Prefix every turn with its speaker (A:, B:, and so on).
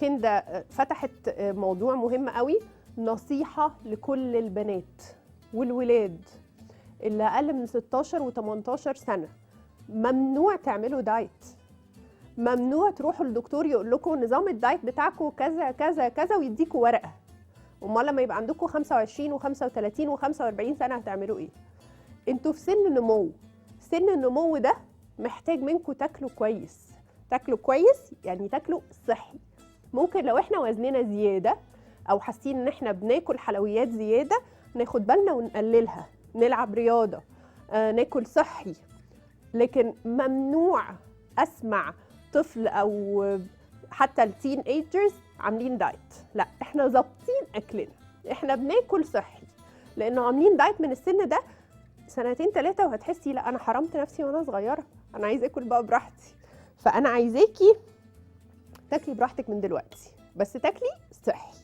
A: كندا فتحت موضوع مهم قوي، نصيحة لكل البنات والولاد اللي أقل من 16 و18 سنة. ممنوع تعملوا دايت، ممنوع تروحوا للدكتور يقول لكم نظام الدايت بتاعكم كذا كذا كذا ويديكوا ورقة. امال لما يبقى عندكم 25 و35 و45 سنة هتعملوا ايه؟ انتوا في سن نمو. سن النمو ده محتاج منكم تاكلوا كويس. تاكلوا كويس يعني تاكلوا صحي. ممكن لو احنا وزننا زيادة او حاسين ان احنا بناكل حلويات زيادة ناخد بالنا ونقللها، نلعب رياضة، ناكل صحي. لكن ممنوع اسمع طفل او حتى التين ايجرز عاملين دايت. لا، احنا ظابطين اكلنا، احنا بناكل صحي، لانه عاملين دايت من السن ده 2 3 وهتحسي لا انا حرمت نفسي وانا صغيره، انا عايزه اكل بقى براحتي. فانا عايزاكي تاكلي براحتك من دلوقتي، بس تاكلي صحي.